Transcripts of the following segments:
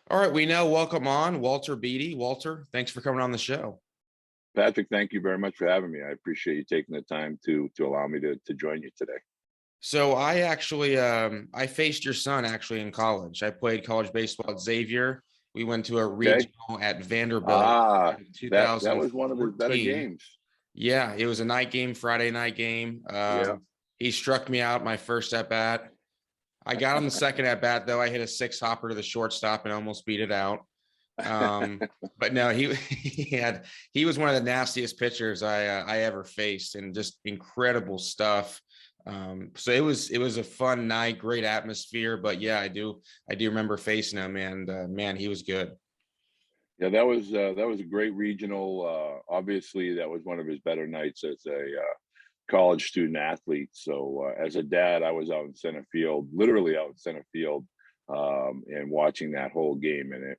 All right, we now welcome on Walter Beede. Walter, thanks for coming on the show. Patrick, thank you very much for having me. I appreciate you taking the time to allow me to join you today. So I actually I faced your son actually in college. I played college baseball at Xavier. We went to a Okay. regional at Vanderbilt Ah, in that was one of his better 2014. games. Yeah, it was a night game, Friday night game. Yeah. He struck me out my first at bat. I got on the second at bat though. I hit a six hopper to the shortstop and almost beat it out. But no, he was one of the nastiest pitchers I ever faced, and just incredible stuff. So it was a fun night, great atmosphere. But yeah, I do remember facing him, and man, he was good. Yeah, that was a great regional. Obviously, that was one of his better nights as a college student athlete. So as a dad, I was out in center field, literally out in center field, and watching that whole game. And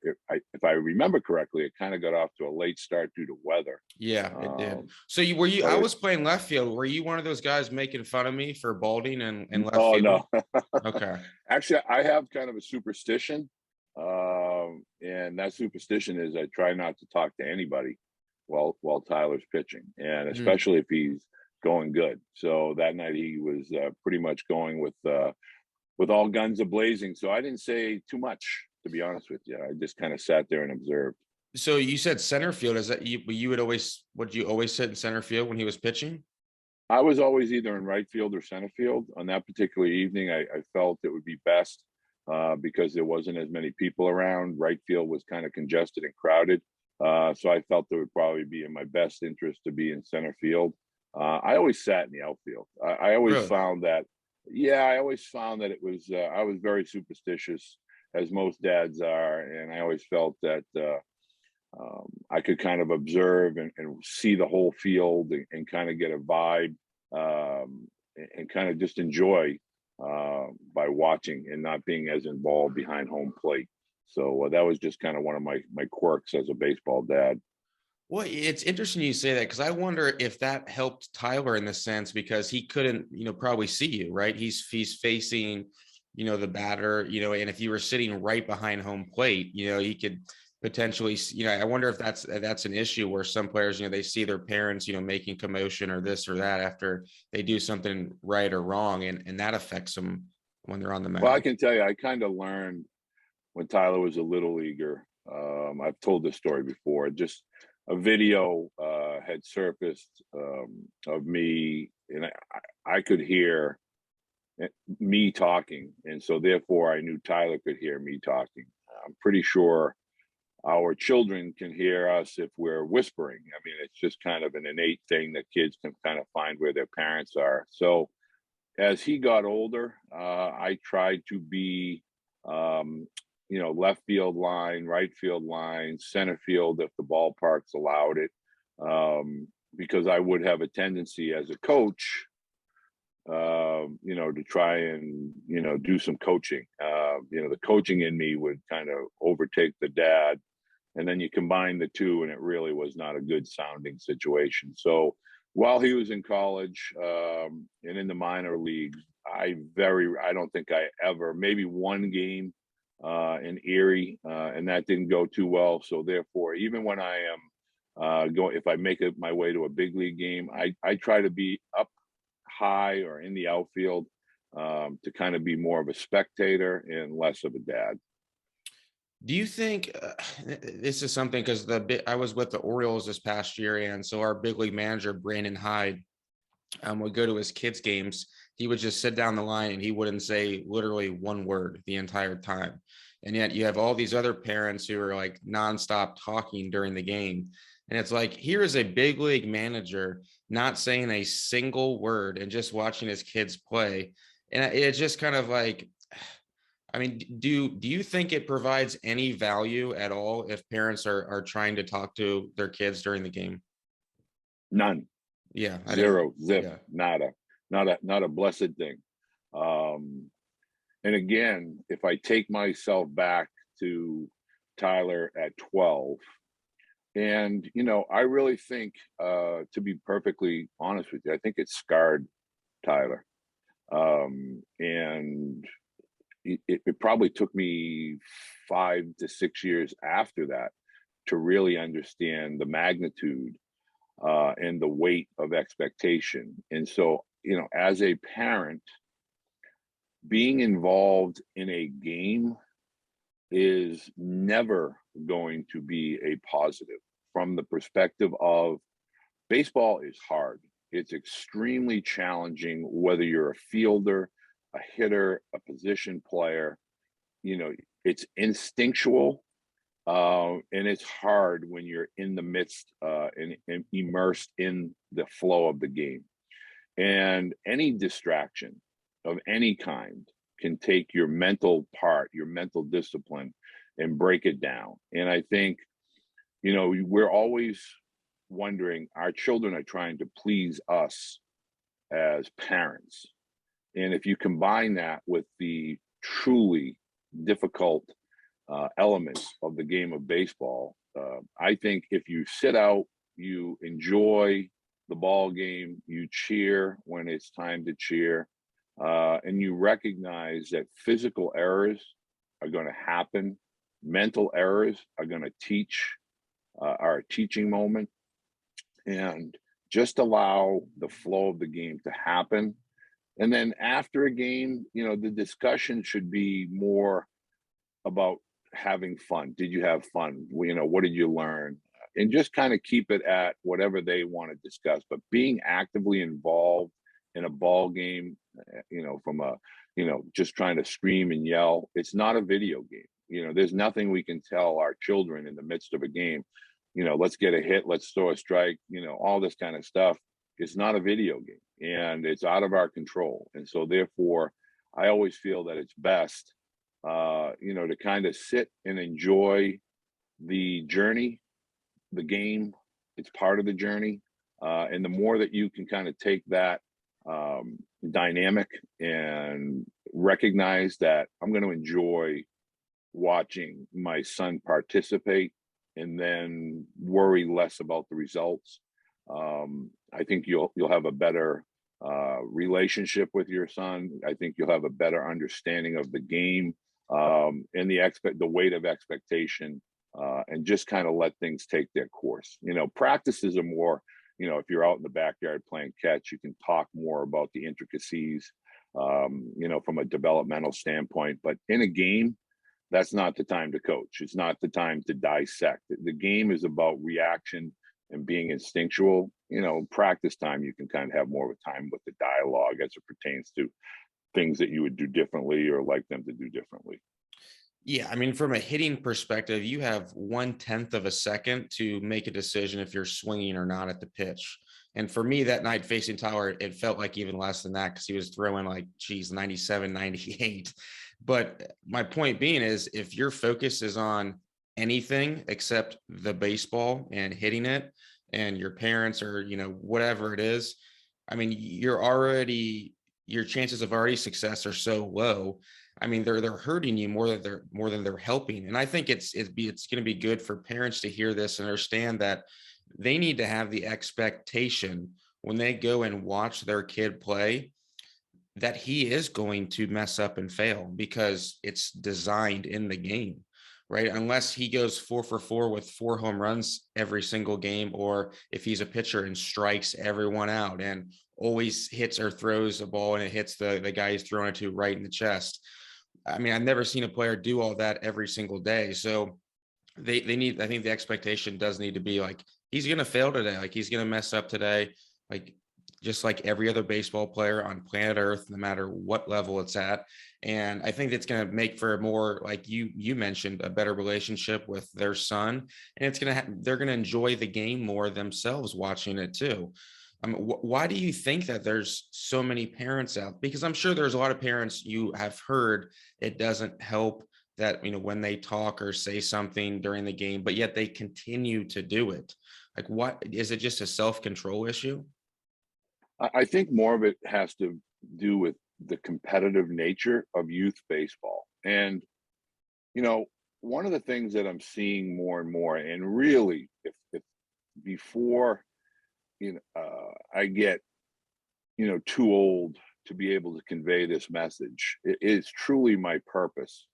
if I remember correctly, it kind of got off to a late start due to weather. Yeah, it did. Um, So you were you? I so it, was playing left field. Were you one of those guys making fun of me for balding and left oh field? no, Okay. actually, I have kind of a superstition, and that superstition is I try not to talk to anybody while Tyler's pitching, and Mm. especially if he's going good. So that night he was pretty much going with all guns a blazing. So I didn't say too much, to be honest with you. I just kind of sat there and observed. So you said center field. Is that you would you always sit in center field when he was pitching? I was always either in right field or center field. On that particular evening, I felt it would be best because there wasn't as many people around. Right field was kind of congested and crowded. So I felt it would probably be in my best interest to be in center field. I always sat in the outfield. I always Really? found that, yeah, I always found that it was, I was very superstitious, as most dads are. And I always felt that I could kind of observe and see the whole field and kind of get a vibe and kind of just enjoy by watching and not being as involved behind home plate. So that was just kind of one of my quirks as a baseball dad. Well, it's interesting you say that because I wonder if that helped Tyler in the sense because he couldn't, probably see you, right? He's facing, the batter, and if you were sitting right behind home plate, he could potentially, I wonder if that's an issue where some players, they see their parents, making commotion or this or that after they do something right or wrong, and that affects them when they're on the Well, I mound. can tell you, I kind of learned when Tyler was a little leaguer. I've told this story before. Just a video had surfaced of me, and I could hear me talking, and so therefore I knew Tyler could hear me talking. I'm pretty sure our children can hear us if we're whispering. I mean, it's just kind of an innate thing that kids can kind of find where their parents are. So as he got older, I tried to be, left field line, right field line, center field if the ballparks allowed it, because I would have a tendency as a coach, to try and do some coaching. The coaching in me would kind of overtake the dad, and then you combine the two, and it really was not a good sounding situation. So while he was in college and in the minor leagues, I don't think I ever, maybe one game in Erie, and that didn't go too well. So therefore, even when I am going, if I make it my way to a big league game, I try to be up high or in the outfield to kind of be more of a spectator and less of a dad. Do you think this is something because I was with the Orioles this past year, and so our big league manager Brandon Hyde would go to his kids' games. He would just sit down the line and he wouldn't say literally one word the entire time. And yet you have all these other parents who are like nonstop talking during the game. And it's like, here is a big league manager not saying a single word and just watching his kids play. And it's just kind of like, I mean, do you think it provides any value at all if parents are trying to talk to their kids during the game? None, Yeah, I didn't. zero, zip, Yeah. nada, not a blessed thing. Um, and again, if I take myself back to Tyler at 12, and I really think, to be perfectly honest with you, I think it scarred Tyler. And it probably took me 5 to 6 years after that to really understand the magnitude and the weight of expectation. And so, as a parent, being involved in a game is never going to be a positive from the perspective of baseball is hard. It's extremely challenging, whether you're a fielder, a hitter, a position player. It's instinctual, and it's hard when you're in the midst and immersed in the flow of the game. And any distraction of any kind can take your mental part, your mental discipline, and break it down. And I think, we're always wondering, our children are trying to please us as parents. And if you combine that with the truly difficult elements of the game of baseball, I think if you sit out, you enjoy the ball game, you cheer when it's time to cheer, and you recognize that physical errors are going to happen, mental errors are going to teach, our teaching moment, and just allow the flow of the game to happen. And then after a game, the discussion should be more about having fun. Did you have fun? What did you learn? And just kind of keep it at whatever they want to discuss. But being actively involved in a ball game, from just trying to scream and yell, it's not a video game. There's nothing we can tell our children in the midst of a game. Let's get a hit, let's throw a strike, all this kind of stuff. It's not a video game, and it's out of our control. And so therefore, I always feel that it's best, to kind of sit and enjoy the journey, the game. It's part of the journey. And the more that you can kind of take that dynamic and recognize that I'm going to enjoy watching my son participate, and then worry less about the results, I think you'll have a better relationship with your son. I think you'll have a better understanding of the game, and the weight of expectation, and just kind of let things take their course. Practices are more, if you're out in the backyard playing catch, you can talk more about the intricacies, from a developmental standpoint. But in a game, that's not the time to coach. It's not the time to dissect. The game is about reaction and being instinctual. Practice time, you can kind of have more of a time with the dialogue as it pertains to things that you would do differently or like them to do differently. Yeah, I mean, from a hitting perspective, you have 1/10 of a second to make a decision if you're swinging or not at the pitch. And for me that night facing Tyler, it felt like even less than that because he was throwing like, geez, 97, 98. But my point being is if your focus is on anything except the baseball and hitting it, and your parents or, whatever it is, I mean, your chances of already success are so low. I mean, they're hurting you more than they're helping. And I think it's going to be good for parents to hear this and understand that they need to have the expectation when they go and watch their kid play that he is going to mess up and fail because it's designed in the game, right? Unless he goes 4 for 4 with 4 home runs every single game, or if he's a pitcher and strikes everyone out and always hits or throws a ball and it hits the guy he's throwing it to right in the chest. I mean, I've never seen a player do all that every single day. So they need, I think the expectation does need to be like, he's going to fail today. Like he's going to mess up today. Like, just like every other baseball player on planet Earth, no matter what level it's at. And I think it's going to make for a more, like you mentioned, a better relationship with their son. And it's going to, they're going to enjoy the game more themselves watching it too. Why do you think that there's so many parents out? Because I'm sure there's a lot of parents you have heard it doesn't help that, when they talk or say something during the game, but yet they continue to do it. Like, what is it, just a self-control issue? I think more of it has to do with the competitive nature of youth baseball. And, one of the things that I'm seeing more and more, and really, if before, I get, too old to be able to convey this message. It is truly my purpose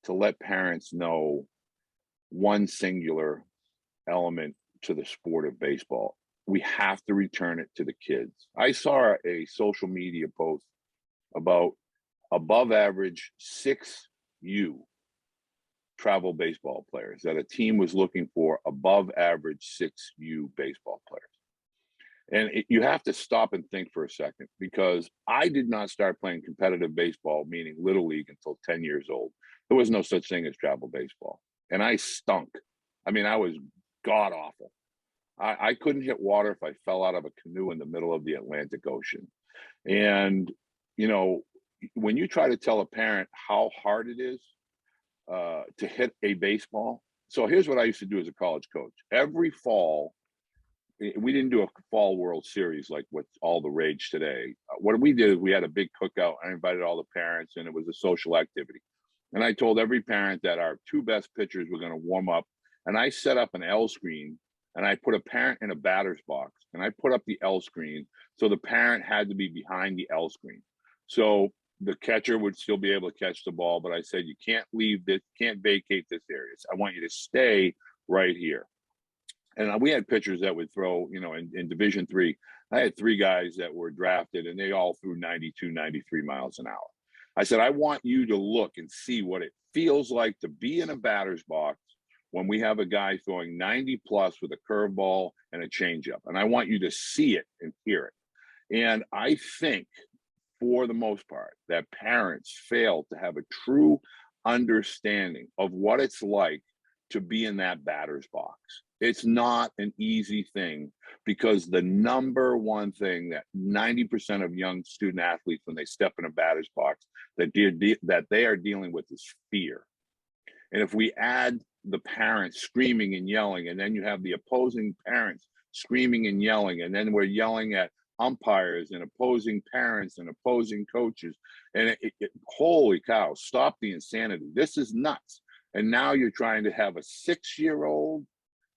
to let parents know one singular element to the sport of baseball. We have to return it to the kids. I saw a social media post about above average 6U travel baseball players, that a team was looking for above average 6U baseball players. And you have to stop and think for a second, because I did not start playing competitive baseball, meaning little league, until 10 years old. There was no such thing as travel baseball. And I stunk. I mean, I was god awful. I couldn't hit water if I fell out of a canoe in the middle of the Atlantic Ocean. And, you know, when you try to tell a parent how hard it is to hit a baseball. So here's what I used to do as a college coach. Every fall, we didn't do a fall World Series like what's all the rage today. What we did is we had a big cookout. I invited all the parents, and it was a social activity. And I told every parent that our two best pitchers were going to warm up. And I set up an L screen, and I put a parent in a batter's box, and I put up the L screen. So the parent had to be behind the L screen. So the catcher would still be able to catch the ball. But I said, you can't leave this, can't vacate this area. I want you to stay right here. And we had pitchers that would throw, you know, in Division III. I had 3 guys that were drafted, and they all threw 92, 93 miles an hour. I said, I want you to look and see what it feels like to be in a batter's box when we have a guy throwing 90 plus with a curveball and a changeup. And I want you to see it and hear it. And I think, for the most part, that parents fail to have a true understanding of what it's like to be in that batter's box. It's not an easy thing, because the number one thing that 90% of young student athletes, when they step in a batter's box, that they are dealing with is fear. And if we add the parents screaming and yelling, and then you have the opposing parents screaming and yelling, and then we're yelling at umpires and opposing parents and opposing coaches, and holy cow, stop the insanity. This is nuts. And now you're trying to have a 6-year-old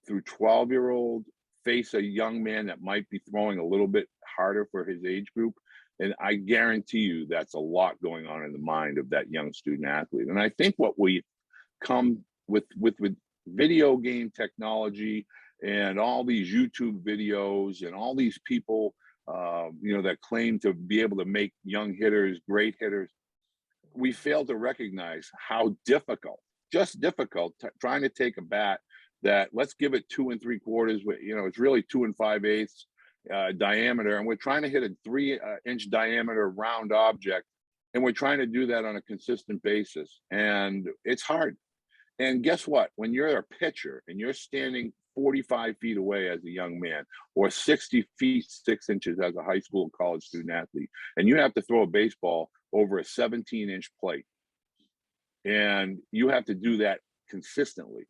through 12-year-old face a young man that might be throwing a little bit harder for his age group. And I guarantee you that's a lot going on in the mind of that young student athlete. And I think what we come with video game technology and all these YouTube videos and all these people, you know, that claim to be able to make young hitters great hitters, we fail to recognize how difficult, just difficult, trying to take a bat that, let's give it 2 3/4, you know, it's really 2 5/8 diameter, and we're trying to hit a 3-inch diameter round object, and we're trying to do that on a consistent basis, and it's hard. And guess what? When you're a pitcher and you're standing 45 feet away as a young man, or 60 feet 6 inches as a high school and college student athlete, and you have to throw a baseball over a 17-inch plate, and you have to do that consistently,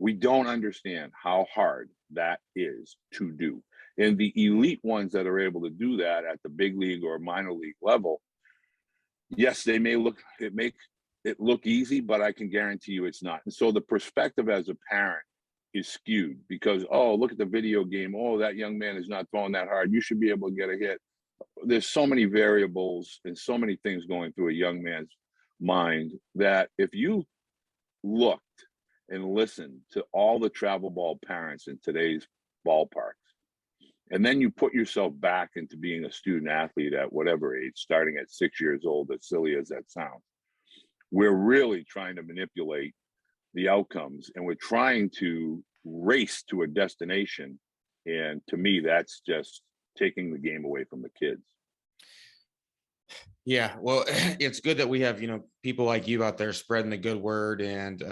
we don't understand how hard that is to do. And the elite ones that are able to do that at the big league or minor league level, yes, they may make it look easy, but I can guarantee you it's not. And so the perspective as a parent is skewed, because, oh, look at the video game. Oh, that young man is not throwing that hard. You should be able to get a hit. There's so many variables and so many things going through a young man's mind that if you looked and listened to all the travel ball parents in today's ballparks, and then you put yourself back into being a student athlete at whatever age, starting at 6 years old, as silly as that sounds, we're really trying to manipulate the outcomes, and we're trying to race to a destination. And to me, that's just taking the game away from the kids. Yeah, well, it's good that we have, people like you out there spreading the good word. And,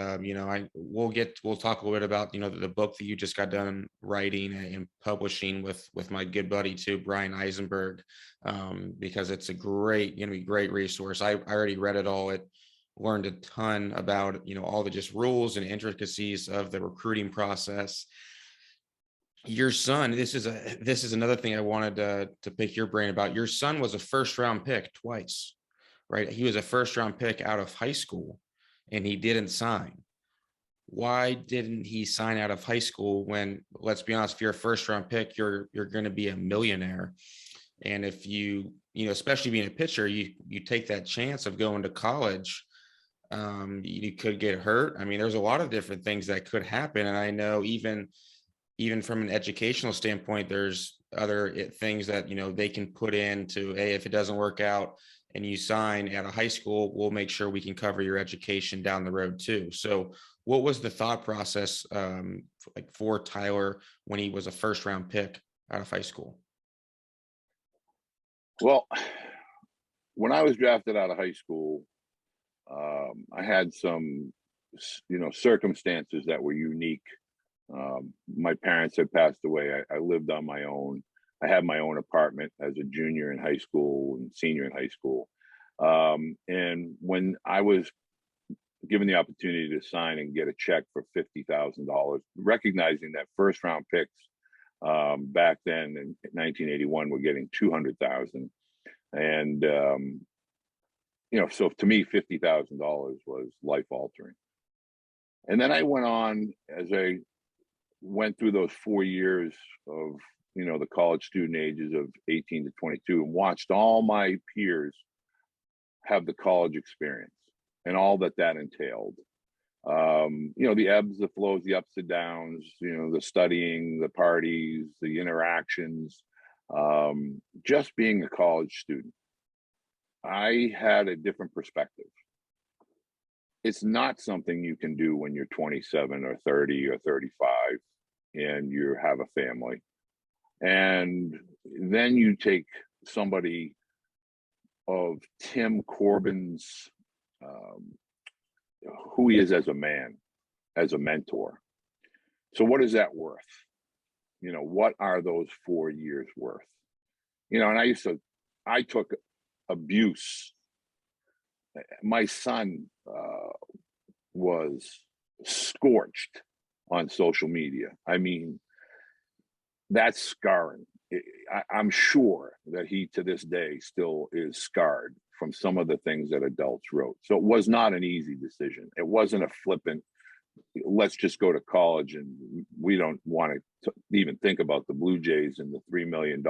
we'll talk a little bit about, the book that you just got done writing and publishing with my good buddy too, Brian Eisenberg, because it's a great, great resource. I already read it all. It learned a ton about, all the just rules and intricacies of the recruiting process. Your son, this is another thing I wanted to pick your brain about. Your son was a first round pick twice, right? He was a first round pick out of high school, and he didn't sign. Why didn't he sign out of high school when, let's be honest, if you're a first round pick, you're going to be a millionaire. And if you especially being a pitcher, you take that chance of going to college. You could get hurt. I mean, there's a lot of different things that could happen. And I know even from an educational standpoint, there's other things that, they can put into, hey, if it doesn't work out and you sign at a high school, we'll make sure we can cover your education down the road too. So what was the thought process, like for Tyler when he was a first round pick out of high school? Well, when I was drafted out of high school, I had some, circumstances that were unique. My parents had passed away. I lived on my own. I had my own apartment as a junior in high school and senior in high school. And when I was given the opportunity to sign and get a check for $50,000, recognizing that first round picks back then in 1981 were getting 200,000, and so to me, $50,000 was life altering. And then I went on as I went through those 4 years of the college student ages of 18 to 22 and watched all my peers have the college experience and all that entailed. The ebbs, the flows, the ups and downs, the studying, the parties, the interactions, just being a college student. I had a different perspective. It's not something you can do when you're 27 or 30 or 35 and you have a family. And then you take somebody of Tim Corbin's, who he is as a man, as a mentor. So what is that worth? What are those 4 years worth? And I took abuse. My son was scorched on social media. I mean, that's scarring. I'm sure that he to this day still is scarred from some of the things that adults wrote. So it was not an easy decision. It wasn't a flippant, let's just go to college and we don't want to even think about the Blue Jays and the $3 million.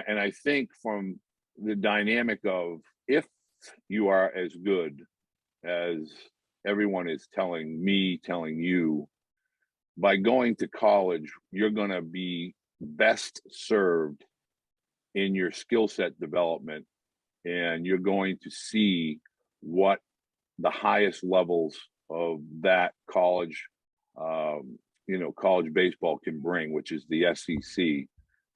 And I think from the dynamic of, if you are as good as everyone is telling you, by going to college, you're going to be best served in your skill set development, and you're going to see what the highest levels of that college, college baseball can bring, which is the SEC.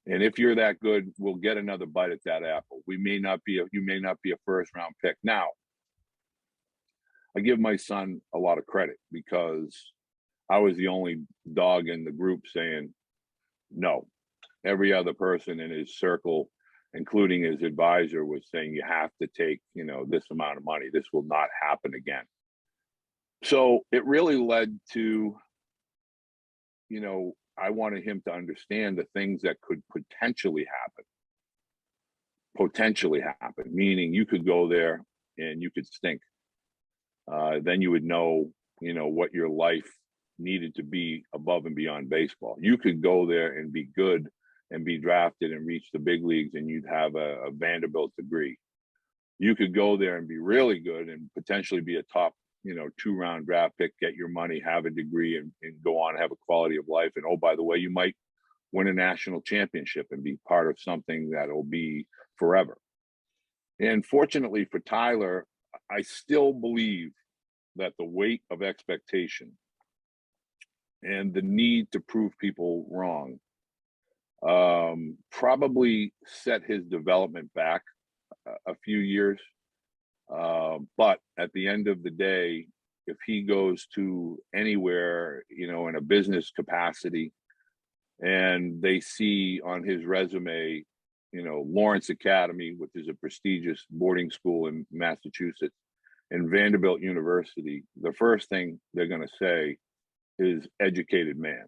And if you're that good, we'll get another bite at that apple. You may not be a first round pick. Now, I give my son a lot of credit because I was the only dog in the group saying no. Every other person in his circle, including his advisor, was saying, you have to take, this amount of money. This will not happen again. So it really led to, I wanted him to understand the things that could potentially happen, meaning you could go there and you could stink. Then you would know, what your life needed to be above and beyond baseball. You could go there and be good and be drafted and reach the big leagues and you'd have a Vanderbilt degree. You could go there and be really good and potentially be a top, 2-round draft pick, get your money, have a degree, and go on and have a quality of life. And oh, by the way, you might win a national championship and be part of something that'll be forever. And fortunately for Tyler, I still believe that the weight of expectation and the need to prove people wrong probably set his development back a few years. But at the end of the day, if he goes to anywhere, in a business capacity, and they see on his resume, Lawrence Academy, which is a prestigious boarding school in Massachusetts, and Vanderbilt University, the first thing they're going to say is educated man.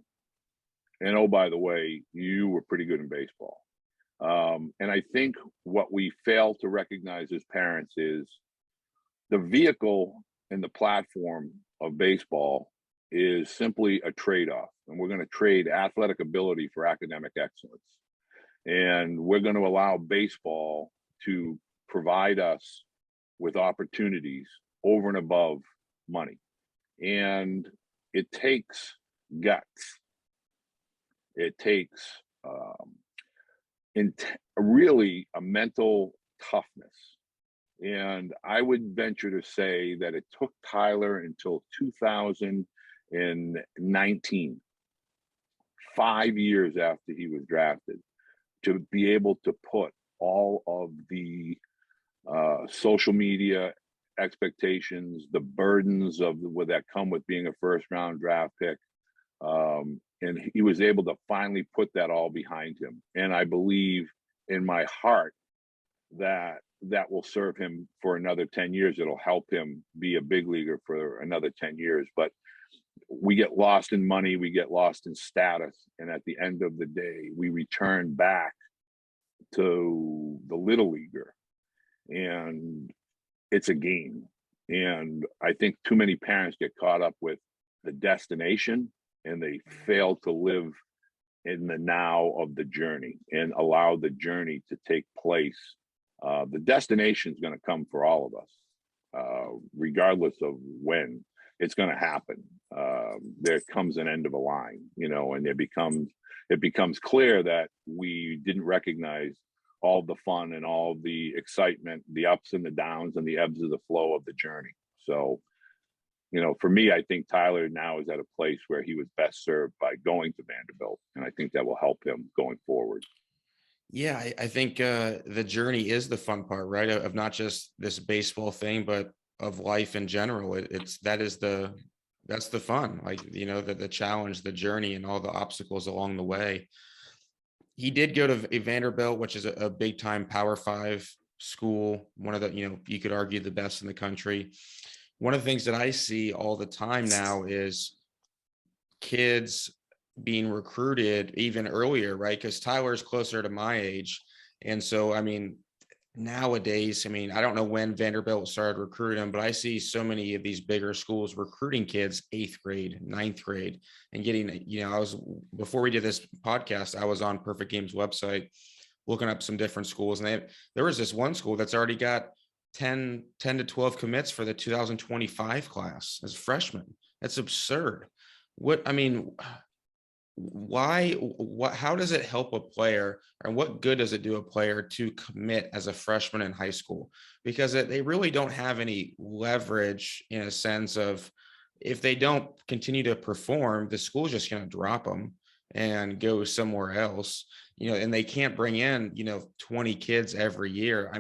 And oh, by the way, you were pretty good in baseball. And I think what we fail to recognize as parents is the vehicle and the platform of baseball is simply a trade-off. And we're going to trade athletic ability for academic excellence. And we're going to allow baseball to provide us with opportunities over and above money. And it takes guts. It takes really a mental toughness. And I would venture to say that it took Tyler until 2019, 5 years after he was drafted, to be able to put all of the social media expectations, the burdens of that come with being a first round draft pick. And he was able to finally put that all behind him. And I believe in my heart that that will serve him for another 10 years. It'll help him be a big leaguer for another 10 years. But we get lost in money, we get lost in status. And at the end of the day, we return back to the little leaguer. And it's a game. And I think too many parents get caught up with the destination and they fail to live in the now of the journey and allow the journey to take place. The destination is going to come for all of us, regardless of when it's going to happen. There comes an end of a line, and it becomes clear that we didn't recognize all the fun and all the excitement, the ups and the downs and the ebbs of the flow of the journey. So, for me, I think Tyler now is at a place where he was best served by going to Vanderbilt. And I think that will help him going forward. Yeah, I think the journey is the fun part, right? Of not just this baseball thing, but of life in general. That's the fun, like, the challenge, the journey, and all the obstacles along the way. He did go to a Vanderbilt, which is a big time Power 5 school, one of the, you could argue the best in the country. One of the things that I see all the time now is kids being recruited even earlier, right? Because Tyler's closer to my age. And so, nowadays, I don't know when Vanderbilt started recruiting them, but I see so many of these bigger schools recruiting kids 8th grade, 9th grade, and getting, before we did this podcast, I was on Perfect Games website looking up some different schools. And there was this one school that's already got 10 to 12 commits for the 2025 class as freshmen. That's absurd. How does it help a player, and what good does it do a player to commit as a freshman in high school? Because they really don't have any leverage, in a sense of, if they don't continue to perform, the school's just going to drop them and go somewhere else, and they can't bring in, 20 kids every year.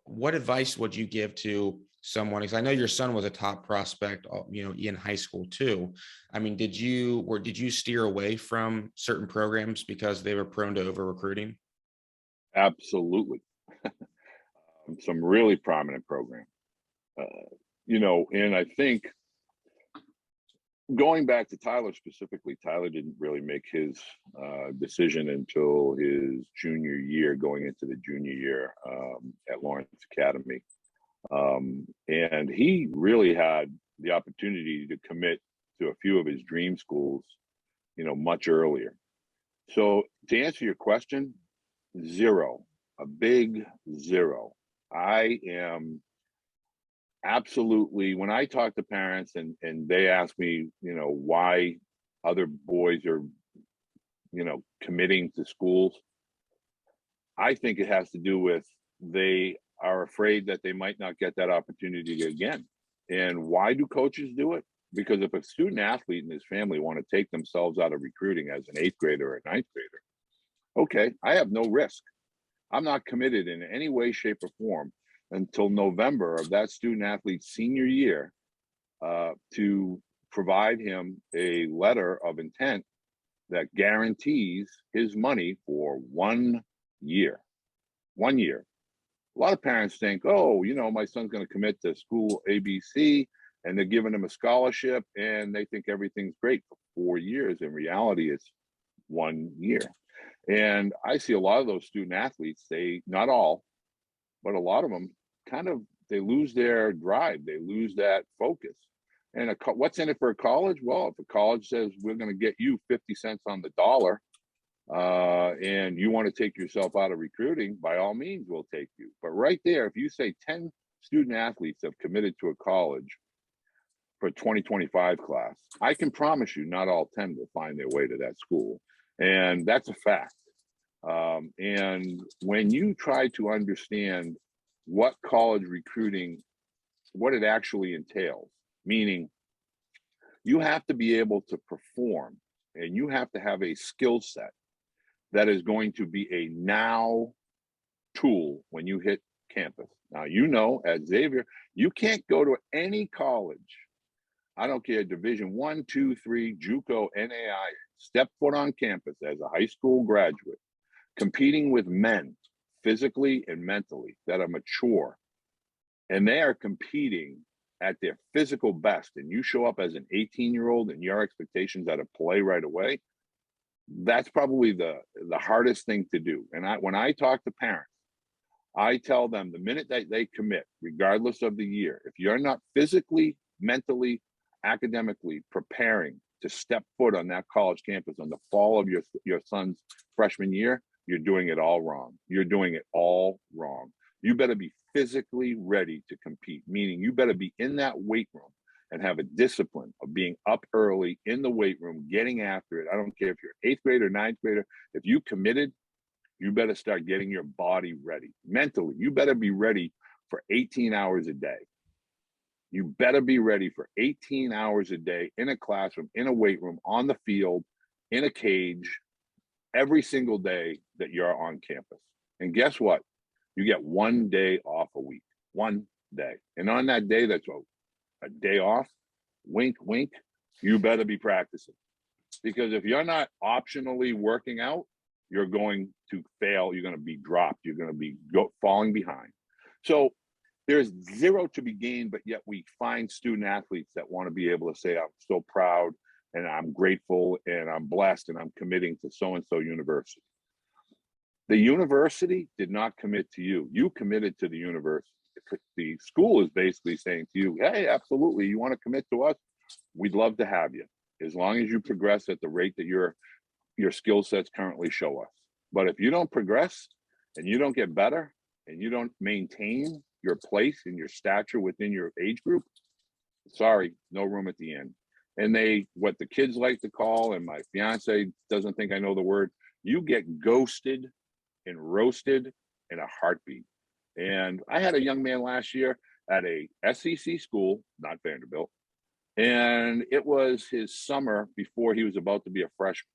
What advice would you give to someone? Because I know your son was a top prospect, in high school too. Did you steer away from certain programs because they were prone to over recruiting? Absolutely. Some really prominent programs, and I think going back to Tyler specifically, Tyler didn't really make his decision until his junior year, going into the junior year at Lawrence Academy. And he really had the opportunity to commit to a few of his dream schools, much earlier. So to answer your question, zero, a big zero. I am absolutely, when I talk to parents and they ask me, why other boys are, committing to schools, I think it has to do with they are afraid that they might not get that opportunity again. And why do coaches do it? Because if a student athlete and his family want to take themselves out of recruiting as an 8th grader or a 9th grader, okay, I have no risk. I'm not committed in any way, shape, or form until November of that student athlete's senior year to provide him a letter of intent that guarantees his money for 1 year. 1 year. A lot of parents think, oh, my son's going to commit to school ABC and they're giving him a scholarship and they think everything's great for 4 years. In reality, it's 1 year. And I see a lot of those student athletes, not all, but a lot of them they lose their drive. They lose that focus. And what's in it for a college? Well, if a college says we're going to get you 50 cents on the dollar, and you want to take yourself out of recruiting, by all means, we'll take you. But right there, if you say 10 student athletes have committed to a college for 2025 class, I can promise you not all 10 will find their way to that school. And that's a fact. And when you try to understand what college recruiting, what it actually entails, meaning you have to be able to perform and you have to have a skill set that is going to be a now tool when you hit campus. Now, you know, at Xavier, you can't go to any college. I don't care, Division 1, 2, 3, JUCO, NAI, step foot on campus as a high school graduate, competing with men physically and mentally that are mature, and they are competing at their physical best, and you show up as an 18-year-old and your expectations are to play right away, that's probably the hardest thing to do. And when I talk to parents, I tell them the minute that they commit, regardless of the year, if you're not physically, mentally, academically preparing to step foot on that college campus on the fall of your son's freshman year, you're doing it all wrong. You're doing it all wrong. You better be physically ready to compete, meaning you better be in that weight room and have a discipline of being up early in the weight room, getting after it. I don't care if you're eighth grader, ninth grader. If you committed, you better start getting your body ready. Mentally, you better be ready for 18 hours a day. You better be ready for 18 hours a day in a classroom, in a weight room, on the field, in a cage, every single day that you're on campus. And guess what? You get 1 day off a week, 1 day. And on that day, that's a day off, wink, wink, you better be practicing. Because if you're not optionally working out, you're going to fail. You're going to be dropped. You're going to be falling behind. So there's zero to be gained, but yet we find student athletes that want to be able to say, I'm so proud and I'm grateful and I'm blessed and I'm committing to so-and-so university. The university did not commit to you. You committed to the university. The school is basically saying to you, hey, absolutely, you want to commit to us? We'd love to have you, as long as you progress at the rate that your skill sets currently show us. But if you don't progress and you don't get better and you don't maintain your place and your stature within your age group, sorry, no room at the end. And what the kids like to call, and my fiance doesn't think I know the word, you get ghosted and roasted in a heartbeat. And I had a young man last year at a SEC school, not Vanderbilt, and it was his summer before he was about to be a freshman.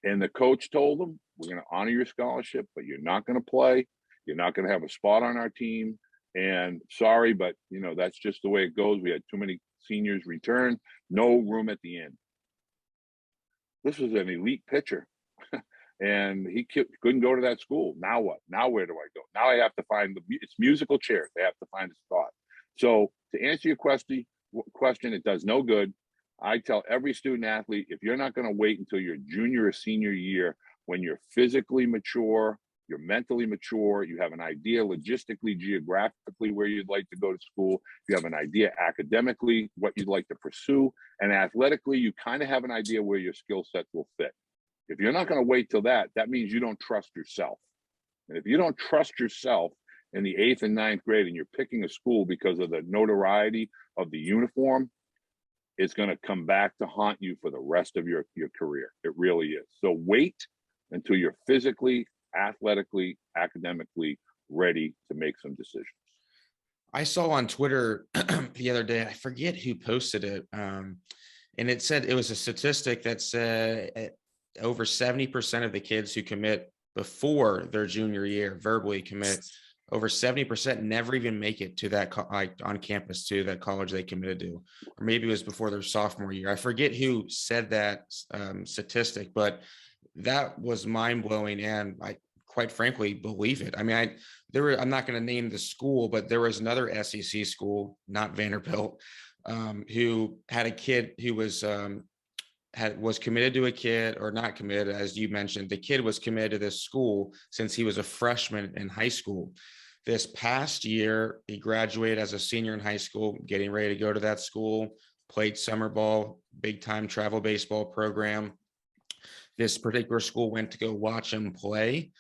And the coach told him, we're going to honor your scholarship, but you're not going to play. You're not going to have a spot on our team. And sorry, but that's just the way it goes. We had too many seniors return, no room at the end. This was an elite pitcher. And he couldn't go to that school. Now what? Now where do I go? Now I have to find it's musical chairs. They have to find a spot. So to answer your question, it does no good. I tell every student athlete, if you're not going to wait until your junior or senior year, when you're physically mature, you're mentally mature, you have an idea logistically, geographically where you'd like to go to school, you have an idea academically, what you'd like to pursue, and athletically, you kind of have an idea where your skill sets will fit. If you're not going to wait till that means you don't trust yourself. And if you don't trust yourself in the 8th and 9th grade and you're picking a school because of the notoriety of the uniform, it's going to come back to haunt you for the rest of your career. It really is. So wait until you're physically, athletically, academically ready to make some decisions. I saw on Twitter the other day, I forget who posted it, and it said it was a statistic that said over 70% of the kids who commit before their junior year, verbally commit, over 70% never even make it to that on campus to that college they committed to, or maybe it was before their sophomore year. I forget who said that statistic, but that was mind blowing, and I quite frankly believe it. I mean, I'm not going to name the school, but there was another SEC school, not Vanderbilt, who had a kid who was committed to a kid, or not committed, as you mentioned. The kid was committed to this school since he was a freshman in high school. This past year, he graduated as a senior in high school, getting ready to go to that school, played summer ball, big time travel baseball program. this particular school went to go watch him play,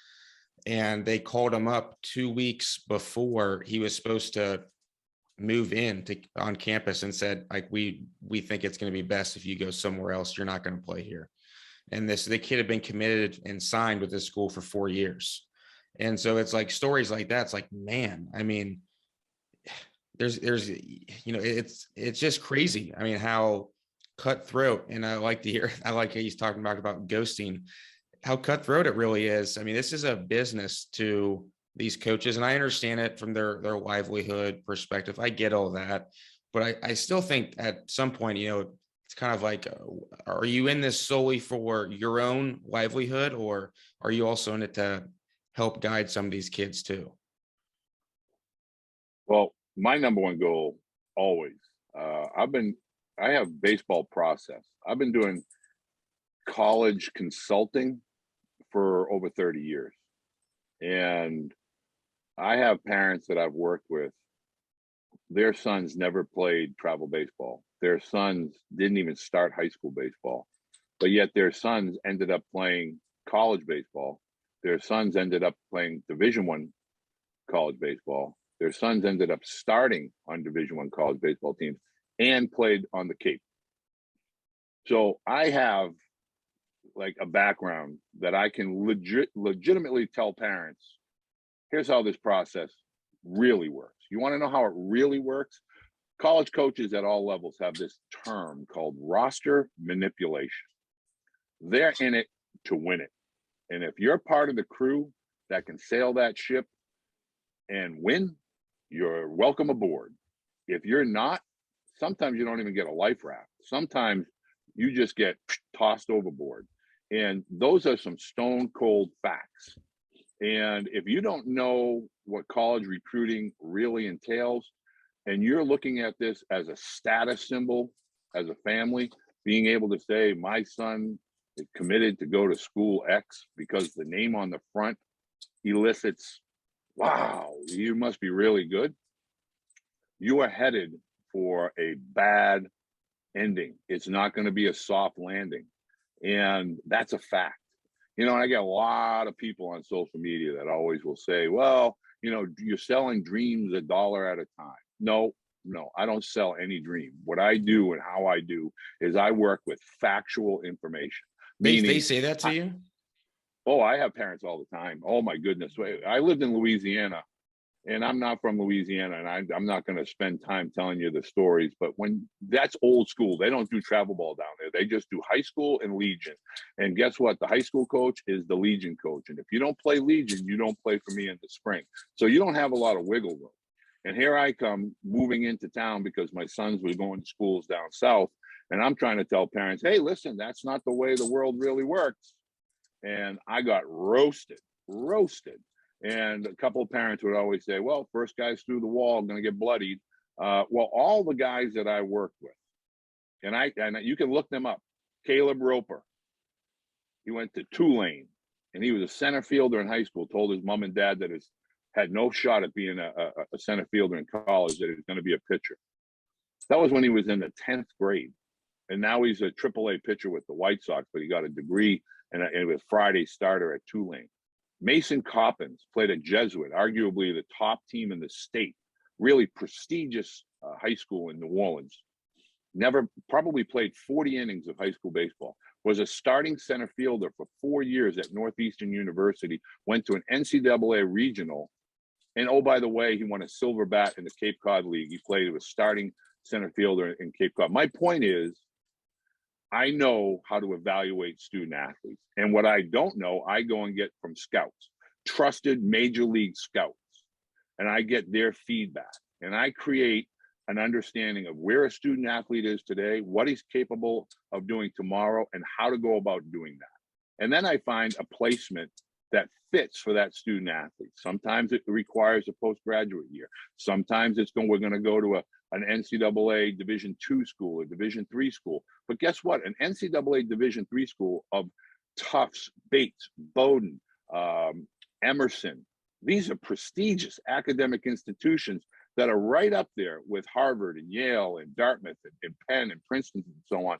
and they called him up 2 weeks before he was supposed to move in to on campus and said, like, we think it's going to be best if you go somewhere else. You're not going to play here. And the kid had been committed and signed with this school for 4 years. And so it's like stories like that. It's like, man, I mean, there's it's just crazy. I mean, how cutthroat. And I like to hear, I like how he's talking about ghosting, how cutthroat it really is. I mean, this is a business to these coaches, and I understand it from their livelihood perspective. I get all that, but I still think at some point, it's kind of like, are you in this solely for your own livelihood, or are you also in it to help guide some of these kids too? Well, my number one goal always, I have baseball process. I've been doing college consulting for over 30 years. And I have parents that I've worked with, their sons never played travel baseball. Their sons didn't even start high school baseball, but yet their sons ended up playing college baseball. Their sons ended up playing Division I college baseball. Their sons ended up starting on Division I college baseball teams and played on the Cape. So I have like a background that I can legitimately tell parents, here's how this process really works. You want to know how it really works? College coaches at all levels have this term called roster manipulation. They're in it to win it. And if you're part of the crew that can sail that ship and win, you're welcome aboard. If you're not, sometimes you don't even get a life raft. Sometimes you just get tossed overboard. And those are some stone cold facts. And if you don't know what college recruiting really entails, and you're looking at this as a status symbol, as a family, being able to say, my son is committed to go to school X because the name on the front elicits, wow, you must be really good. You are headed for a bad ending. It's not going to be a soft landing. And that's a fact. And I get a lot of people on social media that always will say, well, you're selling dreams $1 at a time. No, I don't sell any dream. What I do and how I do is I work with factual information. They say that to you? Oh, I have parents all the time. Oh my goodness. I lived in Louisiana, and I'm not from Louisiana, and I'm not going to spend time telling you the stories, but when that's old school, they don't do travel ball down there. They just do high school and Legion. And guess what? The high school coach is the Legion coach. And if you don't play Legion, you don't play for me in the spring. So you don't have a lot of wiggle room. And here I come moving into town because my sons were going to schools down south. And I'm trying to tell parents, hey, listen, that's not the way the world really works. And I got roasted. And a couple of parents would always say, well, first guys through the wall going to get bloodied. Well, all the guys that I worked with, and you can look them up. Caleb Roper, he went to Tulane, and he was a center fielder in high school, told his mom and dad that he had no shot at being a center fielder in college, that he was going to be a pitcher. That was when he was in the 10th grade. And now he's a AAA pitcher with the White Sox, but he got a degree and was Friday starter at Tulane. Mason Coppins played at Jesuit, arguably the top team in the state, really prestigious high school in New Orleans. Probably played 40 innings of high school baseball, was a starting center fielder for 4 years at Northeastern University, went to an NCAA regional. And oh, by the way, he won a silver bat in the Cape Cod League. He played as a starting center fielder in Cape Cod. My point is, I know how to evaluate student athletes. And what I don't know, I go and get from scouts, trusted major league scouts. And I get their feedback. And I create an understanding of where a student athlete is today, what he's capable of doing tomorrow, and how to go about doing that. And then I find a placement that fits for that student athlete. Sometimes it requires a postgraduate year. Sometimes we're going to go to an NCAA Division II school or Division III school. But guess what? An NCAA Division III school of Tufts, Bates, Bowdoin, Emerson, these are prestigious academic institutions that are right up there with Harvard and Yale and Dartmouth and Penn and Princeton and so on.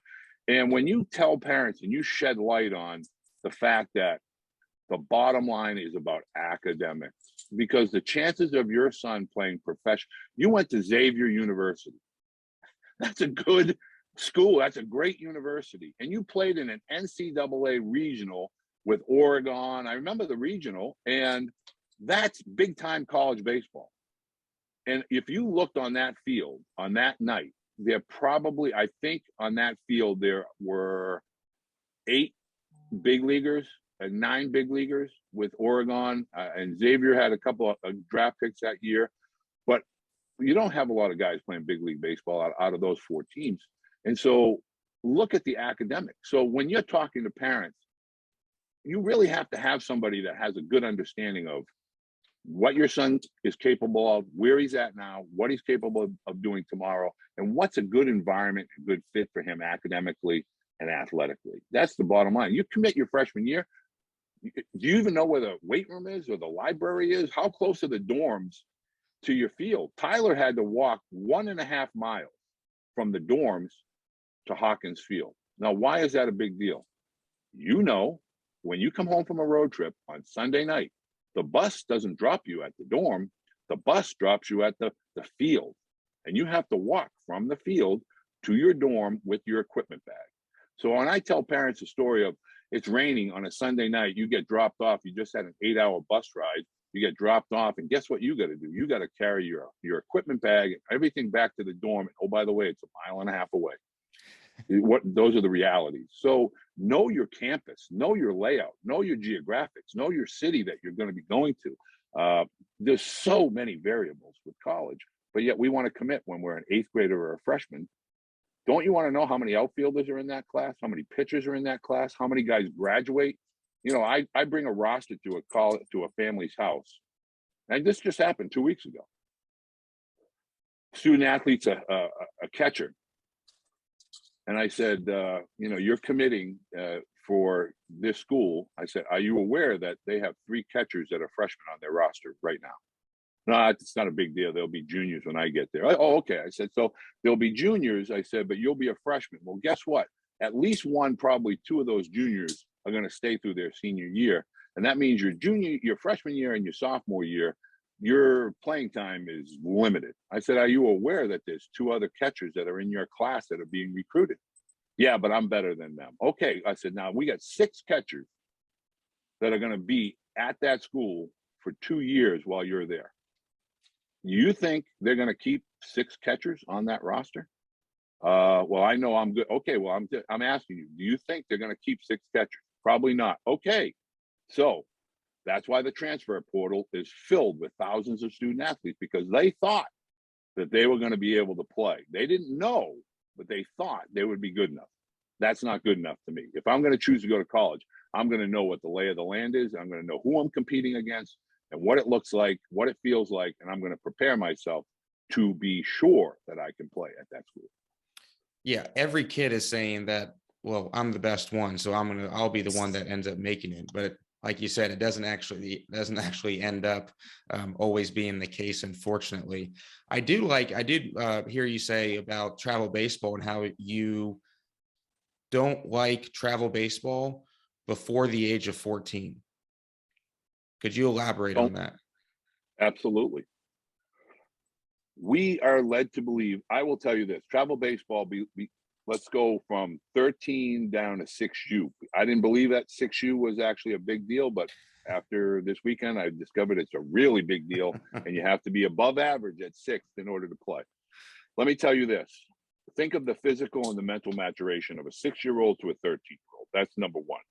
And when you tell parents and you shed light on the fact that the bottom line is about academics, because the chances of your son playing professional, you went to Xavier University. That's a good school. That's a great university. And you played in an NCAA regional with Oregon. I remember the regional, and that's big time college baseball. And if you looked on that field on that night, there probably, I think on that field, there were 8 big leaguers and 9 big leaguers with Oregon, and Xavier had a couple of draft picks that year. But you don't have a lot of guys playing big league baseball out of those 4 teams. And so look at the academics. So when you're talking to parents, you really have to have somebody that has a good understanding of what your son is capable of, where he's at now, what he's capable of doing tomorrow, and what's a good environment, a good fit for him academically and athletically. That's the bottom line. You commit your freshman year. Do you even know where the weight room is or the library is? How close are the dorms to your field? Tyler had to walk 1.5 miles from the dorms to Hawkins Field. Now, why is that a big deal? You know, when you come home from a road trip on Sunday night, the bus doesn't drop you at the dorm. The bus drops you at the field. And you have to walk from the field to your dorm with your equipment bag. So when I tell parents the story of it's raining on a Sunday night, you get dropped off, you just had an 8-hour bus ride, you get dropped off, and guess what you got to do? You got to carry your equipment bag and everything back to the dorm. Oh, by the way, it's 1.5 miles away. Those are the realities. So know your campus, know your layout, know your geographics, know your city that you're going to be going to. There's so many variables with college, but yet we want to commit when we're an 8th grader or a freshman. Don't you want to know how many outfielders are in that class? How many pitchers are in that class? How many guys graduate? You know, I bring a roster to a family's house. And this just happened 2 weeks ago. Student athlete's a catcher. And I said, you know, you're committing for this school. I said, are you aware that they have 3 catchers that are freshmen on their roster right now? No, it's not a big deal. There'll be juniors when I get there. Oh, okay. I said, so there'll be juniors. I said, but you'll be a freshman. Well, guess what? At least one, probably 2 of those juniors are going to stay through their senior year. And that means your freshman year and your sophomore year, your playing time is limited. I said, are you aware that there's 2 other catchers that are in your class that are being recruited? Yeah, but I'm better than them. Okay. I said, now we got 6 catchers that are going to be at that school for 2 years while you're there. You think they're going to keep 6 catchers on that roster? Well, I know I'm good. Okay, well, I'm asking you, do you think they're going to keep 6 catchers? Probably not. Okay, so that's why the transfer portal is filled with thousands of student athletes, because they thought that they were going to be able to play. They didn't know, but they thought they would be good enough. That's not good enough to me. If I'm going to choose to go to college, I'm going to know what the lay of the land is. I'm going to know who I'm competing against and what it looks like, what it feels like, and I'm going to prepare myself to be sure that I can play at that school. Yeah, every kid is saying that, well, I'm the best one, so I'll be the one that ends up making it. But like you said, it doesn't actually end up always being the case, unfortunately. I did hear you say about travel baseball and how you don't like travel baseball before the age of 14. Could you elaborate on that? Absolutely. We are led to believe, I will tell you this, travel baseball, let's go from 13 down to 6U. I didn't believe that 6U was actually a big deal, but after this weekend, I discovered it's a really big deal, and you have to be above average at 6th in order to play. Let me tell you this. Think of the physical and the mental maturation of a 6-year-old to a 13-year-old. That's number one.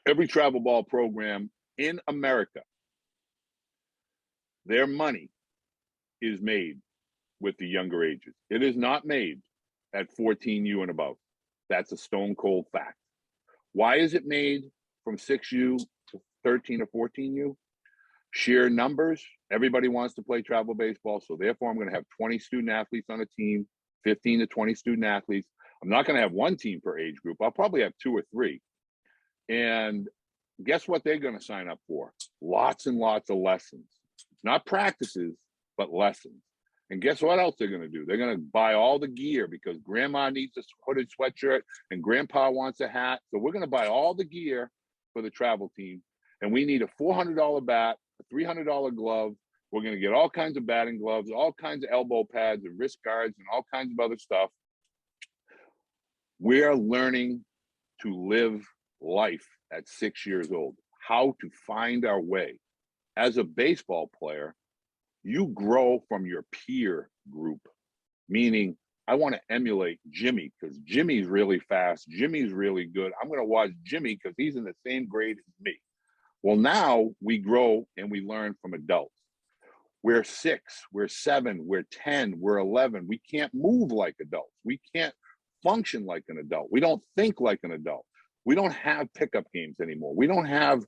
Every travel ball program in America, their money is made with the younger ages. It is not made at 14U and above. That's a stone cold fact. Why is it made from 6U to 13 or 14U? Sheer numbers. Everybody wants to play travel baseball, so therefore I'm going to have 20 student athletes on a team, 15 to 20 student athletes. I'm not going to have one team per age group. I'll probably have 2 or 3. And guess what they're going to sign up for? Lots and lots of lessons. Not practices, but lessons. And guess what else they're going to do? They're going to buy all the gear because grandma needs a hooded sweatshirt and grandpa wants a hat. So we're going to buy all the gear for the travel team, and we need a $400 bat, a $300 glove. We're going to get all kinds of batting gloves, all kinds of elbow pads and wrist guards and all kinds of other stuff. We're learning to live life at 6 years old, how to find our way. As a baseball player, you grow from your peer group, meaning I want to emulate Jimmy because Jimmy's really fast. Jimmy's really good. I'm going to watch Jimmy because he's in the same grade as me. Well, now we grow and we learn from adults. We're 6, we're 7, we're 10, we're 11. We can't move like adults. We can't function like an adult. We don't think like an adult. We don't have pickup games anymore. We don't have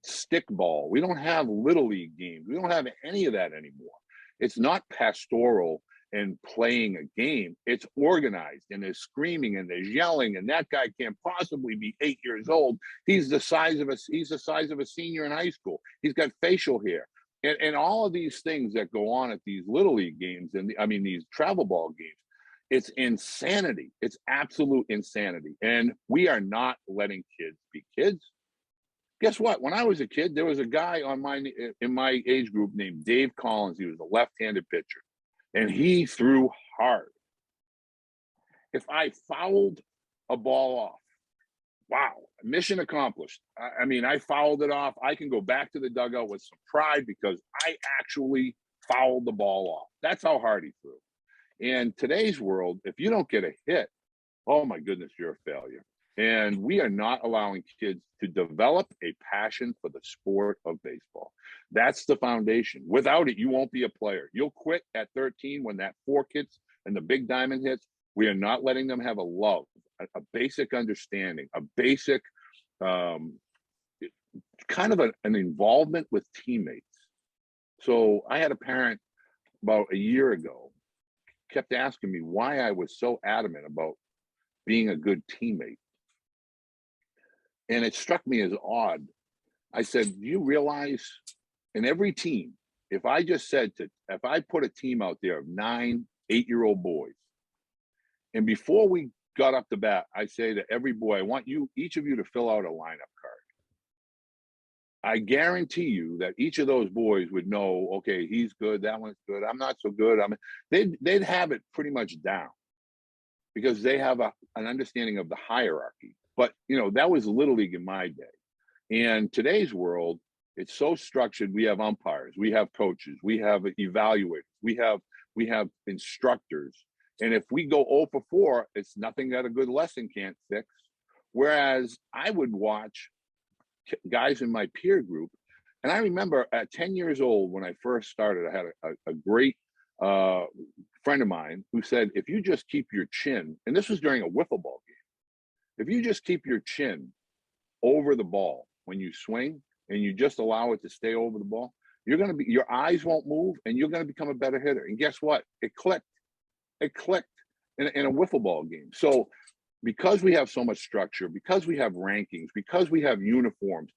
stick ball. We don't have little league games. We don't have any of that anymore. It's not pastoral and playing a game. It's organized, and there's screaming and there's yelling, and that guy can't possibly be 8 years old. He's the size of a senior in high school. He's got facial hair. And all of these things that go on at these little league games and these travel ball games, it's insanity. It's absolute insanity. And we are not letting kids be kids. Guess what? When I was a kid, there was a guy in my age group named Dave Collins. He was a left-handed pitcher, and he threw hard. If I fouled a ball off, wow, mission accomplished. I fouled it off. I can go back to the dugout with some pride because I actually fouled the ball off. That's how hard he threw. In today's world, if you don't get a hit, oh my goodness, you're a failure. And we are not allowing kids to develop a passion for the sport of baseball. That's the foundation. Without it, you won't be a player. You'll quit at 13 when that fork hits and the big diamond hits. We are not letting them have a love, a basic understanding, a basic kind of an involvement with teammates. So I had a parent about a year ago kept asking me why I was so adamant about being a good teammate. And it struck me as odd. I said, do you realize in every team, if I put a team out there of 9, 8-year-old boys, and before we got up to bat, I say to every boy, I want each of you to fill out a lineup card. I guarantee you that each of those boys would know, okay, he's good, that one's good, I'm not so good. They'd have it pretty much down because they have an understanding of the hierarchy. But that was Little League in my day. And today's world, it's so structured. We have umpires, we have coaches, we have evaluators, we have instructors. And if we go 0 for 4, it's nothing that a good lesson can't fix. Whereas I would watch guys in my peer group. And I remember at 10 years old, when I first started, I had a great friend of mine who said, if you just keep your chin, and this was during a wiffle ball game, if you just keep your chin over the ball when you swing and you just allow it to stay over the ball, your eyes won't move and you're going to become a better hitter. And guess what? It clicked in a wiffle ball game. So because we have so much structure, because we have rankings, because we have uniforms,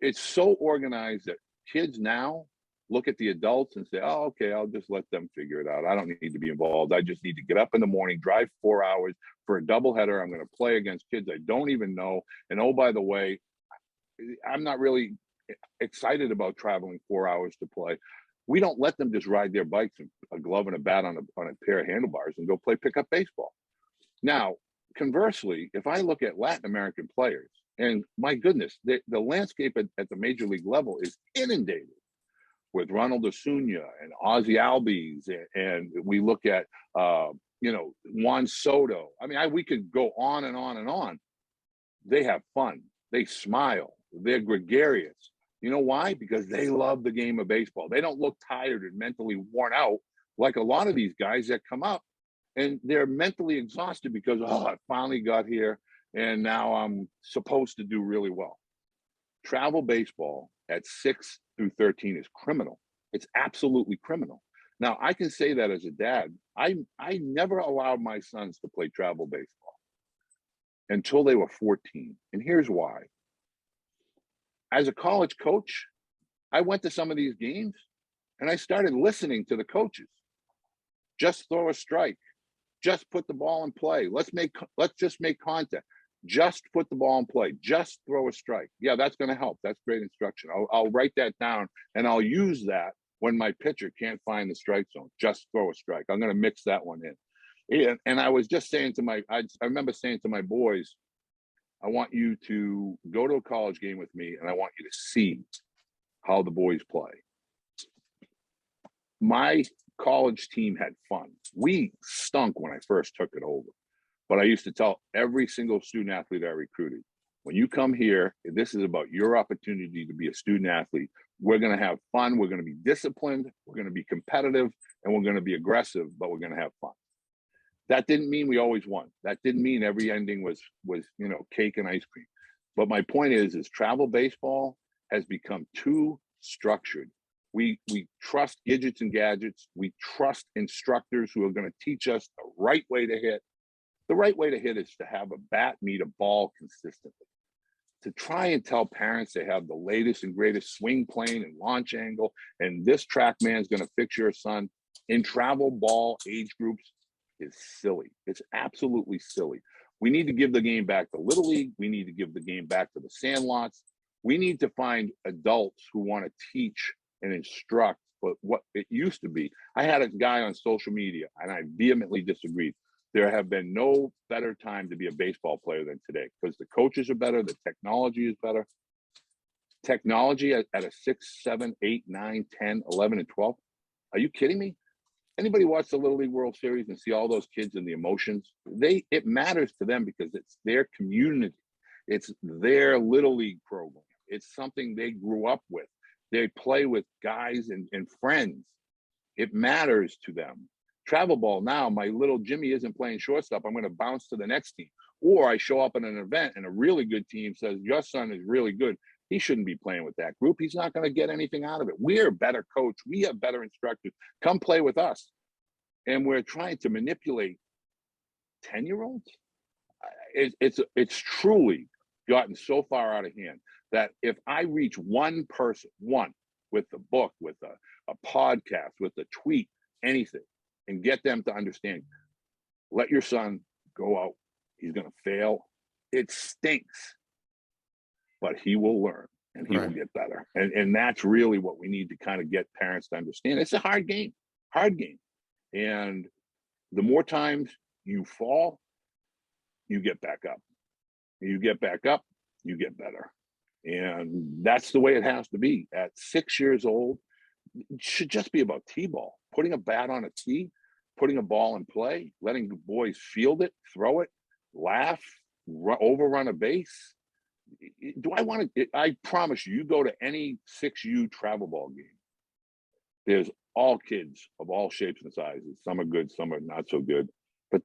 it's so organized that kids now look at the adults and say, oh, okay, I'll just let them figure it out. I don't need to be involved. I just need to get up in the morning, drive 4 hours for a doubleheader. I'm going to play against kids I don't even know. And oh, by the way, I'm not really excited about traveling 4 hours to play. We don't let them just ride their bikes and a glove and a bat on a pair of handlebars and go play pickup baseball. Now, conversely, if I look at Latin American players, and my goodness, the landscape at the major league level is inundated with Ronald Acuna and Ozzy Albies, and we look at Juan Soto. We could go on and on and on. They have fun. They smile. They're gregarious. You know why? Because they love the game of baseball. They don't look tired and mentally worn out like a lot of these guys that come up and they're mentally exhausted because, I finally got here and now I'm supposed to do really well. Travel baseball at 6 through 13 is criminal. It's absolutely criminal. Now, I can say that as a dad, I never allowed my sons to play travel baseball until they were 14. And here's why. As a college coach, I went to some of these games and I started listening to the coaches. Just throw a strike. Just put the ball in play. Let's just make contact. Just put the ball in play. Just throw a strike. Yeah, that's going to help. That's great instruction. I'll write that down, and I'll use that when my pitcher can't find the strike zone. Just throw a strike. I'm going to mix that one in. And I was just saying to I remember saying to my boys, I want you to go to a college game with me, and I want you to see how the boys play. My college team had fun. We stunk when I first took it over. But I used to tell every single student athlete I recruited, when you come here, this is about your opportunity to be a student athlete. We're going to have fun. We're going to be disciplined. We're going to be competitive, and we're going to be aggressive, but we're going to have fun. That didn't mean we always won. That didn't mean every ending was cake and ice cream. But my point is travel baseball has become too structured. We trust gadgets and gadgets. We trust instructors who are going to teach us the right way to hit. The right way to hit is to have a bat meet a ball consistently. To try and tell parents they have the latest and greatest swing plane and launch angle, and this TrackMan is going to fix your son in travel ball age groups is silly. It's absolutely silly. We need to give the game back to Little League. We need to give the game back to the sandlots. We need to find adults who want to teach and instruct, but what it used to be. I had a guy on social media, and I vehemently disagreed. There have been no better time to be a baseball player than today because the coaches are better, the technology is better. Technology at a 6, 7, 8, 9, 10, 11, and 12. Are you kidding me? Anybody watch the Little League World Series and see all those kids and the emotions? It matters to them because it's their community. It's their Little League program. It's something they grew up with. They play with guys and friends. It matters to them. Travel ball now, my little Jimmy isn't playing shortstop. I'm going to bounce to the next team. Or I show up at an event and a really good team says, your son is really good. He shouldn't be playing with that group. He's not going to get anything out of it. We're a better coach. We have better instructors. Come play with us. And we're trying to manipulate 10-year-olds. It's truly gotten so far out of hand that if I reach one person, with a book, with a podcast, with a tweet, anything, and get them to understand, let your son go out. He's going to fail. It stinks, but he will learn and he will get better. And that's really what we need to kind of get parents to understand. It's a hard game. And the more times you fall, you get back up. You get back up, you get better. And that's the way it has to be. At 6 years old, it should just be about T-ball, putting a bat on a tee, putting a ball in play, letting the boys field it, throw it, laugh, overrun a base. I promise you go to any 6U travel ball game. There's all kids of all shapes and sizes. Some are good, some are not so good. But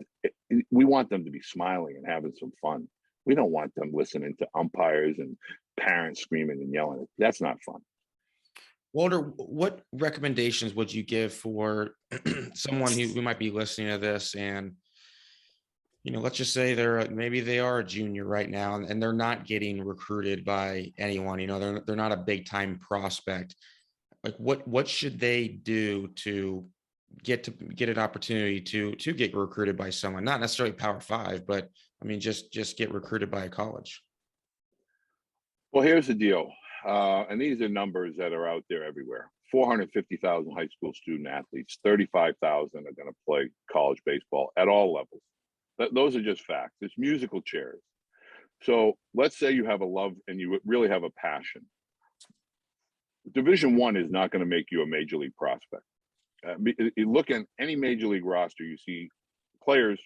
we want them to be smiling and having some fun. We don't want them listening to umpires and parents screaming and yelling. That's not fun. Walter, what recommendations would you give for someone who might be listening to this and, let's just say maybe they are a junior right now and they're not getting recruited by anyone, they're not a big time prospect. Like what should they do to get an opportunity to get recruited by someone, not necessarily Power 5, but I mean, just get recruited by a college? Well, here's the deal. And these are numbers that are out there everywhere. 450,000 high school student athletes, 35,000 are going to play college baseball at all levels. Those are just facts. It's musical chairs. So let's say you have a love and you really have a passion. Division I is not going to make you a major league prospect. You look at any major league roster, you see players,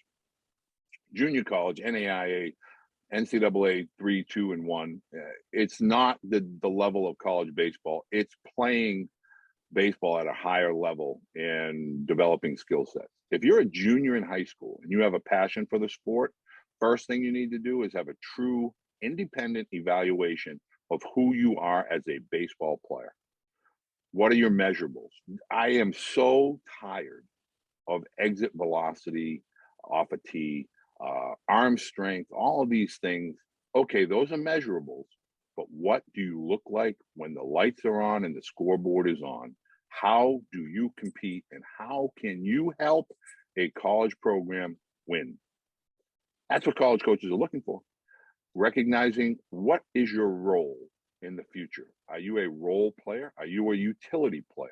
junior college, NAIA, NCAA 3, 2, and 1. It's not the level of college baseball. It's playing baseball at a higher level and developing skill sets. If you're a junior in high school and you have a passion for the sport, first thing you need to do is have a true independent evaluation of who you are as a baseball player. What are your measurables? I am so tired of exit velocity off a tee, arm strength, all of these things. Okay, those are measurables, but what do you look like when the lights are on and the scoreboard is on? How do you compete and how can you help a college program win? That's what college coaches are looking for. recognizing what is your role in the future. Are you a role player? Are you a utility player?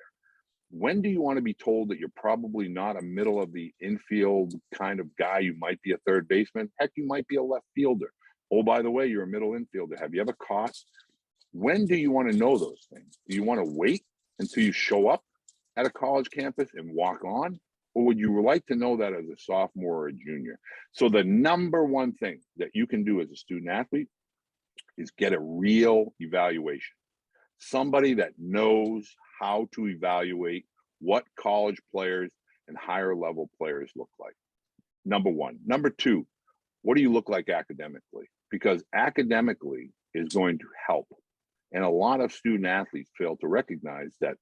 When do you want to be told that you're probably not a middle of the infield kind of guy? You might be a third baseman. Heck, you might be a left fielder. Oh, by the way, you're a middle infielder. Have you ever caught? When do you want to know those things? Do you want to wait until you show up at a college campus and walk on? Or would you like to know that as a sophomore or a junior? So the number one thing that you can do as a student athlete is get a real evaluation. Somebody that knows how to evaluate what college players and higher level players look like. Number one. Number two, what do you look like academically? Because academically is going to help. And a lot of student athletes fail to recognize that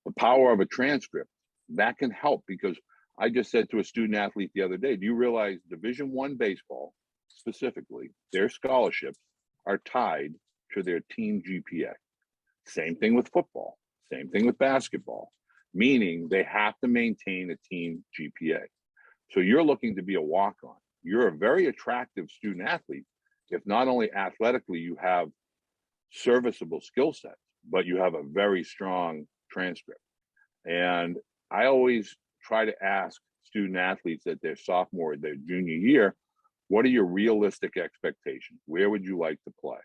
the power of a transcript, that can help. Because I just said to a student athlete the other day, do you realize Division I baseball, specifically, their scholarships are tied to their team GPA? Same thing with football, same thing with basketball, meaning they have to maintain a team GPA. So you're looking to be a walk-on. You're a very attractive student athlete if not only athletically you have serviceable skill sets, but you have a very strong transcript. And I always try to ask student athletes at their sophomore or their junior year, what are your realistic expectations? Where would you like to play?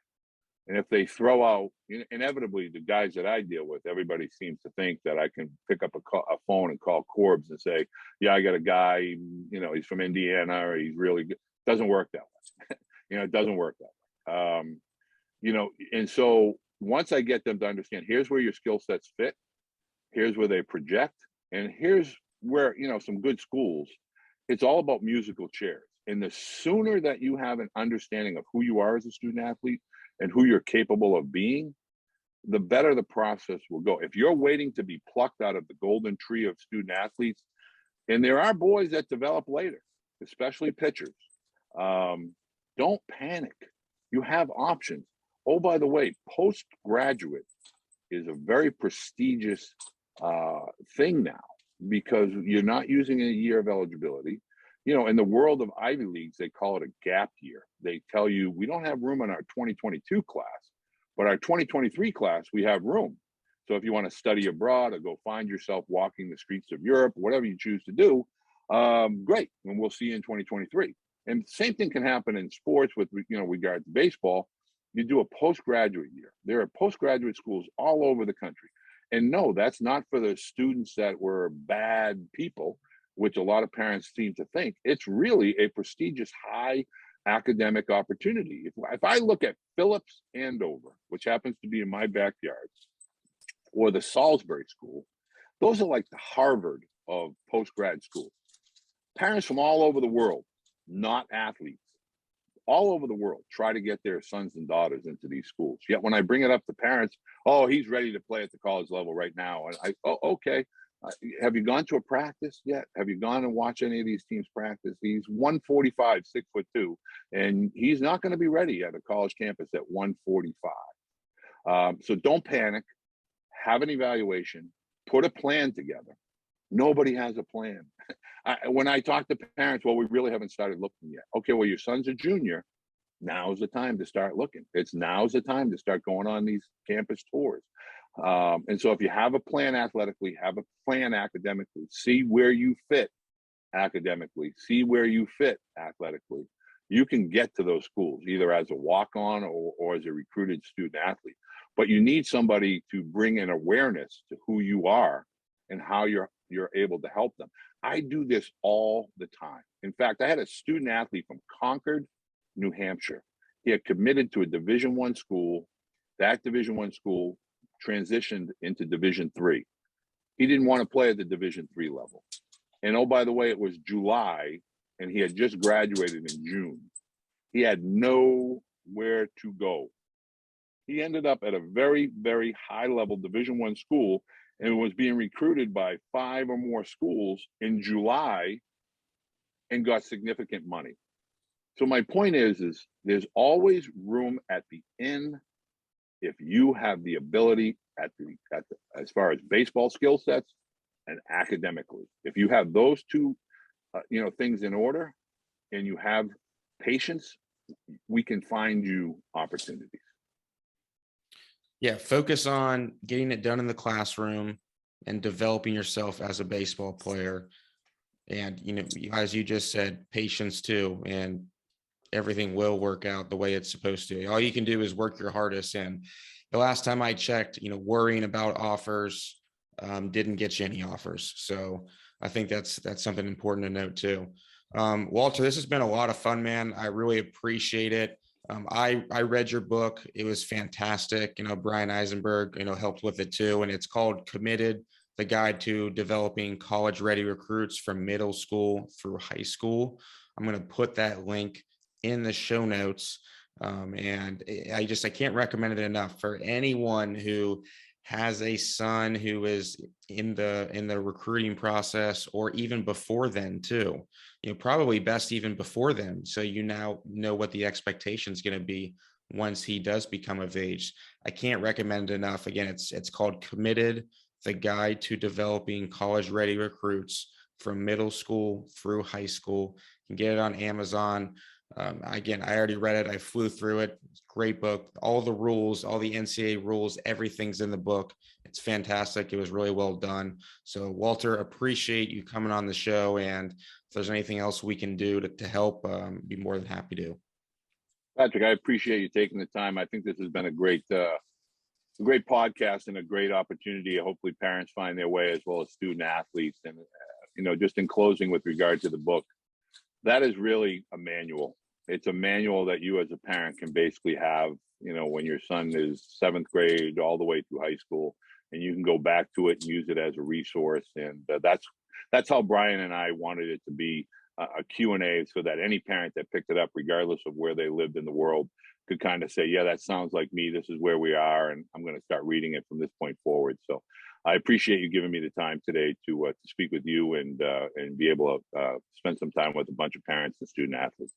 And if they throw out, inevitably, the guys that I deal with, everybody seems to think that I can pick up a phone and call Corbs and say, yeah, I got a guy, he's from Indiana, or he's really good. Doesn't work that way. It doesn't work that way. And so once I get them to understand, here's where your skill sets fit, here's where they project, and here's where, some good schools, it's all about musical chairs. And the sooner that you have an understanding of who you are as a student athlete and who you're capable of being, the better the process will go. If you're waiting to be plucked out of the golden tree of student athletes, and there are boys that develop later, especially pitchers, don't panic. You have options. Oh, by the way, postgraduate is a very prestigious thing now, because you're not using a year of eligibility. In the world of Ivy Leagues, they call it a gap year. They tell you, we don't have room in our 2022 class, but our 2023 class, we have room. So if you want to study abroad or go find yourself walking the streets of Europe, whatever you choose to do, great. And we'll see you in 2023. And same thing can happen in sports with, regard to baseball. You do a postgraduate year. There are postgraduate schools all over the country. And no, that's not for the students that were bad people, which a lot of parents seem to think. It's really a prestigious, high academic opportunity. If I look at Phillips Andover, which happens to be in my backyard, or the Salisbury School, those are like the Harvard of post-grad schools. Parents from all over the world, not athletes, all over the world, try to get their sons and daughters into these schools. Yet when I bring it up to parents, oh, he's ready to play at the college level right now. And oh, okay. Have you gone to a practice yet? Have you gone and watched any of these teams practice? He's 145, 6'2", and he's not going to be ready at a college campus at 145. So don't panic. Have an evaluation. Put a plan together. Nobody has a plan. When I talk to parents, well, we really haven't started looking yet. Okay, well, your son's a junior. Now's the time to start looking. Now's the time to start going on these campus tours. And so if you have a plan athletically, have a plan academically, see where you fit academically, see where you fit athletically, you can get to those schools either as a walk-on or as a recruited student athlete. But you need somebody to bring an awareness to who you are and how you're able to help them. I do this all the time. In fact, I had a student athlete from Concord, New Hampshire. He had committed to a Division I school. That Division I school transitioned into Division III. He didn't want to play at the Division III level. And oh, by the way, it was July and he had just graduated in June. He had nowhere to go. He ended up at a very, very high level Division I school and was being recruited by 5 or more schools in July and got significant money. So my point is there's always room at the inn if you have the ability as far as baseball skill sets and academically. If you have those two things in order and you have patience we can find you opportunities. Yeah, focus on getting it done in the classroom and developing yourself as a baseball player. And, as you just said, patience too. And everything will work out the way it's supposed to. All you can do is work your hardest. And the last time I checked, worrying about offers didn't get you any offers. So I think that's something important to note too. Walter, this has been a lot of fun, man. I really appreciate it. I read your book. It was fantastic. Brian Eisenberg, helped with it too. And it's called Committed: The Guide to Developing College Ready Recruits from Middle School through High School. I'm going to put that link in the show notes. And I can't recommend it enough for anyone who has a son who is in the recruiting process, or even before then too. Probably best even before then, so you now know what the expectation is going to be once he does become of age. I can't recommend it enough. Again, it's called Committed: The Guide to Developing College Ready Recruits from Middle School through High School. You can get it on Amazon. Again, I already read it. I flew through it. It's a great book. All the rules, all the NCAA rules, everything's in the book. It's fantastic. It was really well done. So, Walter, appreciate you coming on the show. And if there's anything else we can do to help, be more than happy to. Patrick, I appreciate you taking the time. I think this has been a great podcast and a great opportunity. Hopefully parents find their way, as well as student athletes. And, just in closing with regard to the book, that is really a manual. It's a manual that you as a parent can basically have, when your son is 7th grade all the way through high school, and you can go back to it and use it as a resource. And that's how Brian and I wanted it to be, a Q&A, so that any parent that picked it up, regardless of where they lived in the world, could kind of say, yeah, that sounds like me. This is where we are, and I'm going to start reading it from this point forward. So I appreciate you giving me the time today to speak with you and be able to spend some time with a bunch of parents and student athletes.